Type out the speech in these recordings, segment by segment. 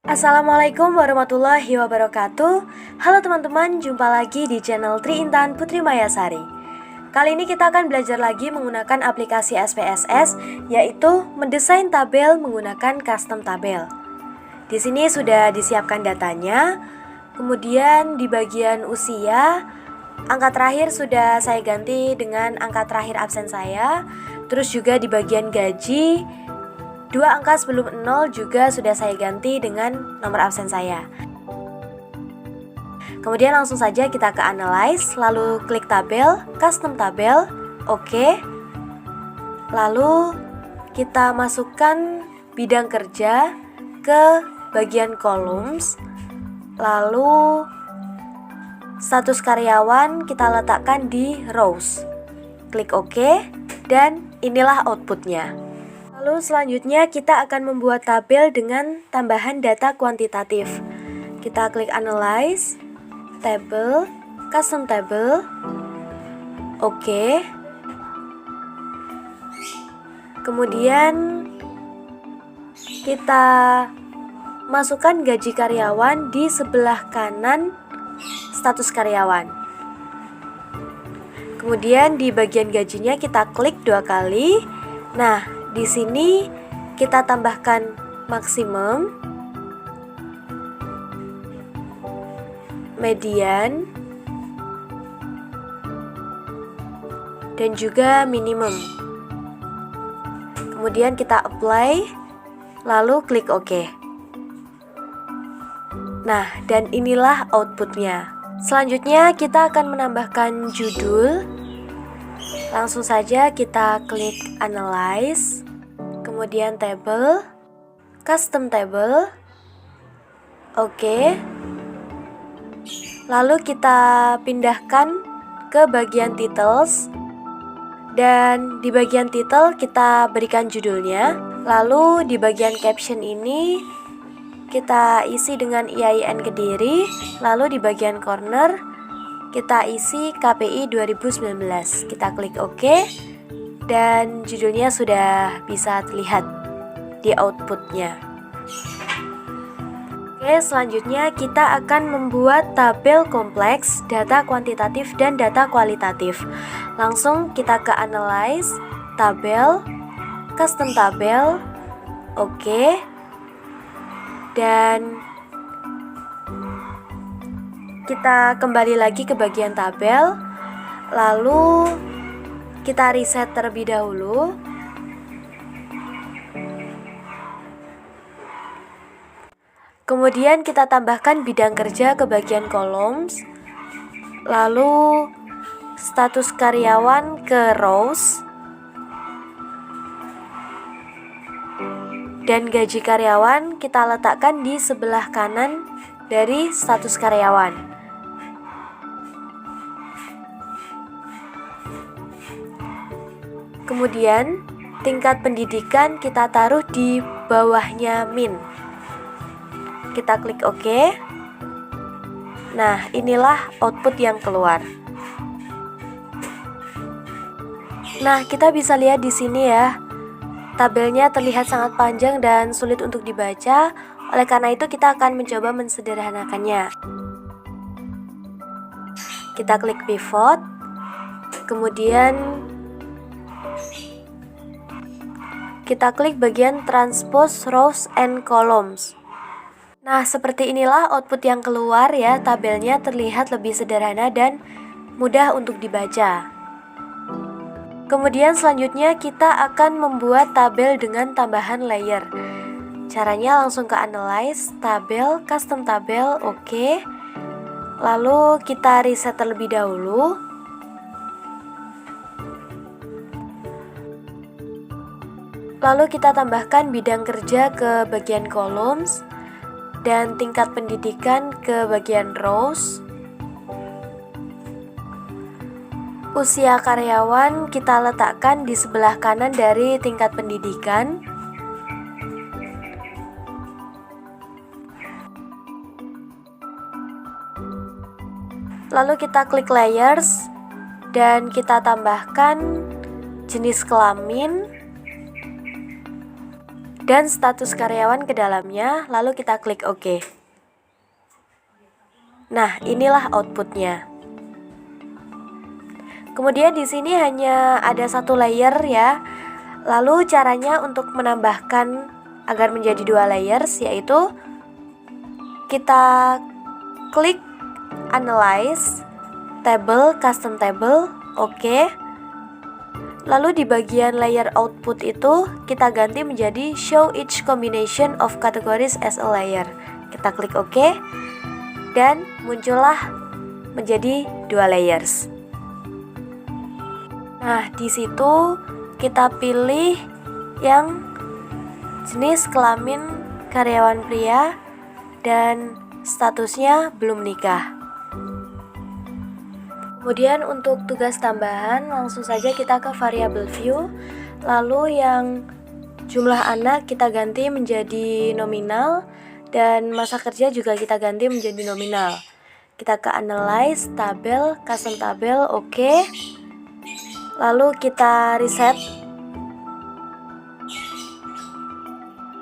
Assalamualaikum warahmatullahi wabarakatuh. Halo teman-teman, jumpa lagi di channel Tri Intan Putri Mayasari. Kali ini kita akan belajar lagi menggunakan aplikasi SPSS, yaitu mendesain tabel menggunakan custom tabel. Di sini sudah disiapkan datanya. Kemudian di bagian usia, angka terakhir sudah saya ganti dengan angka terakhir absen saya. Terus juga di bagian gaji, 2 angka sebelum 0 juga sudah saya ganti dengan nomor absen saya. Kemudian langsung saja kita ke Analyze, lalu klik tabel, Custom Tabel, oke. Lalu kita masukkan bidang kerja ke bagian Columns, lalu status karyawan kita letakkan di Rows. Klik OK, dan inilah outputnya. Lalu selanjutnya kita akan membuat tabel dengan tambahan data kuantitatif. Kita klik Analyze, Table, Custom Table, OK. Kemudian kita masukkan gaji karyawan di sebelah kanan status karyawan. Kemudian di bagian gajinya kita klik 2 kali. Nah, di sini kita tambahkan maksimum, median, dan juga minimum. Kemudian kita apply, lalu klik OK. Nah, dan inilah outputnya. Selanjutnya kita akan menambahkan judul. Langsung saja kita klik Analyze, kemudian Table, Custom Table, OK. Lalu kita pindahkan ke bagian Titles, dan di bagian title kita berikan judulnya. Lalu di bagian Caption ini kita isi dengan IAIN Kediri. Lalu di bagian corner kita isi KPI 2019. Kita klik OK, dan judulnya sudah bisa terlihat di outputnya. Oke, selanjutnya kita akan membuat tabel kompleks, data kuantitatif dan data kualitatif. Langsung kita ke Analyze, Tabel, Custom Tabel, OK, dan kita kembali lagi ke bagian tabel, lalu kita reset terlebih dahulu. Kemudian kita tambahkan bidang kerja ke bagian columns, lalu status karyawan ke rows, dan gaji karyawan kita letakkan di sebelah kanan dari status karyawan. Kemudian tingkat pendidikan kita taruh di bawahnya min. Kita klik OK. Nah, inilah output yang keluar. Nah, kita bisa lihat di sini ya. Tabelnya terlihat sangat panjang dan sulit untuk dibaca. Oleh karena itu kita akan mencoba mensederhanakannya. Kita klik pivot. Kemudian kita klik bagian Transpose Rows and Columns. Nah, seperti inilah output yang keluar ya. Tabelnya terlihat lebih sederhana dan mudah untuk dibaca. Kemudian selanjutnya kita akan membuat tabel dengan tambahan layer. Caranya langsung ke Analyze, Tabel, Custom Tabel, OK. Lalu kita reset terlebih dahulu. Lalu kita tambahkan bidang kerja ke bagian columns dan tingkat pendidikan ke bagian rows. Usia karyawan kita letakkan di sebelah kanan dari tingkat pendidikan. Lalu kita klik layers dan kita tambahkan jenis kelamin, dan status karyawan ke dalamnya, lalu kita klik OK. Nah, inilah outputnya. Kemudian di sini hanya ada satu layer ya. Lalu caranya untuk menambahkan agar menjadi 2 layers yaitu kita klik Analyze, Table, Custom Table, OK. Lalu di bagian layer output itu kita ganti menjadi Show each combination of categories as a layer. Kita klik OK dan muncullah menjadi 2 layers. Nah, di situ kita pilih yang jenis kelamin karyawan pria dan statusnya belum nikah. Kemudian untuk tugas tambahan langsung saja kita ke variable view. Lalu yang jumlah anak kita ganti menjadi nominal dan masa kerja juga kita ganti menjadi nominal. Kita ke Analyze, Tabel, Custom Tabel, OK. Lalu kita reset.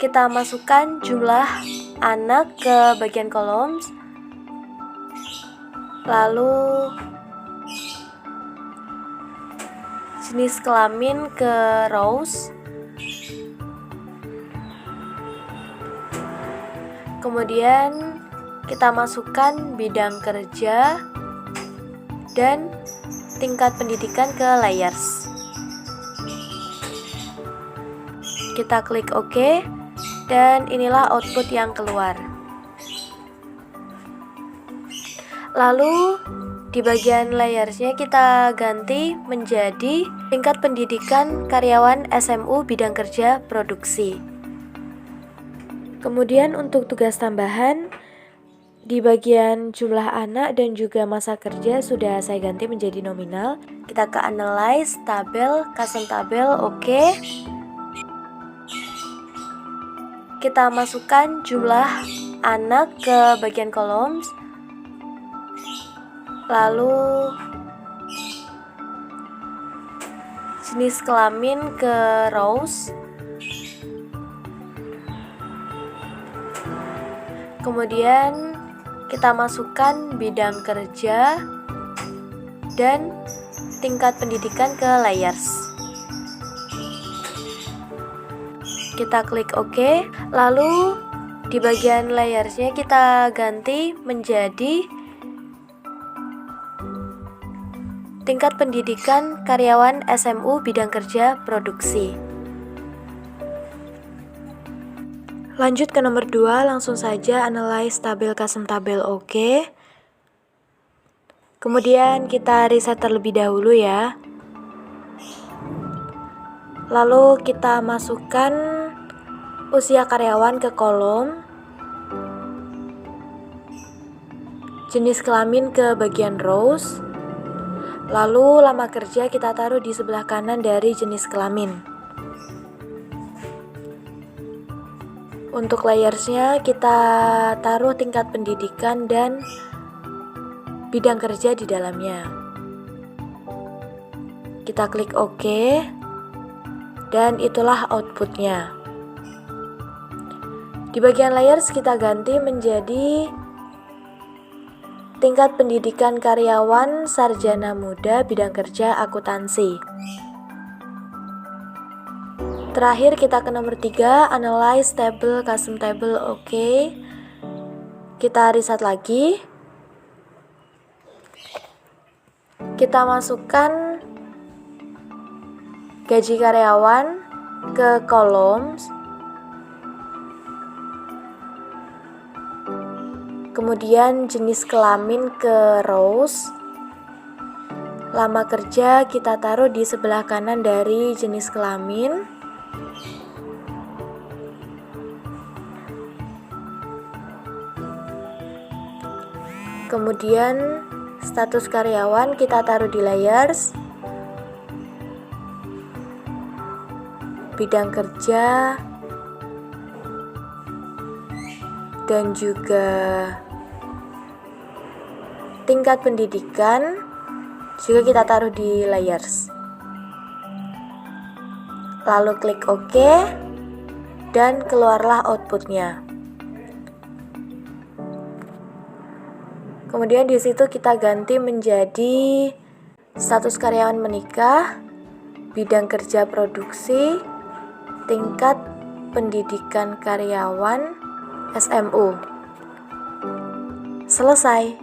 Kita masukkan jumlah anak ke bagian columns. Lalu jenis kelamin ke rows. Kemudian kita masukkan bidang kerja dan tingkat pendidikan ke layers. Kita klik OK dan inilah output yang keluar. Lalu di bagian layersnya kita ganti menjadi tingkat pendidikan karyawan SMU bidang kerja produksi. Kemudian untuk tugas tambahan di bagian jumlah anak dan juga masa kerja sudah saya ganti menjadi nominal. Kita ke Analyze, Tabel, Custom Tabel, OK. Kita masukkan jumlah anak ke bagian columns. Lalu jenis kelamin ke rows. Kemudian kita masukkan bidang kerja dan tingkat pendidikan ke layers. Kita klik OK. Lalu di bagian layersnya kita ganti menjadi tingkat pendidikan karyawan SMU bidang kerja produksi. Lanjut ke nomor 2, langsung saja Analyze, Tabel, Custom Tabel, OK. Kemudian kita reset terlebih dahulu ya. Lalu kita masukkan usia karyawan ke kolom, jenis kelamin ke bagian rows, lalu lama kerja kita taruh di sebelah kanan dari jenis kelamin. Untuk layersnya kita taruh tingkat pendidikan dan bidang kerja di dalamnya. Kita klik OK dan itulah outputnya. Di bagian layers kita ganti menjadi tingkat pendidikan karyawan sarjana muda bidang kerja akuntansi. Terakhir kita ke nomor 3, Analyze, Table, Custom Table, OK. Kita reset lagi. Kita masukkan gaji karyawan ke columns. Kemudian jenis kelamin ke rows. Lama kerja kita taruh di sebelah kanan dari jenis kelamin. Kemudian status karyawan kita taruh di layers. Bidang kerja dan juga tingkat pendidikan juga kita taruh di layers. Lalu klik OK dan keluarlah outputnya. Kemudian di situ kita ganti menjadi status karyawan menikah, bidang kerja produksi, tingkat pendidikan karyawan, SMU. Selesai.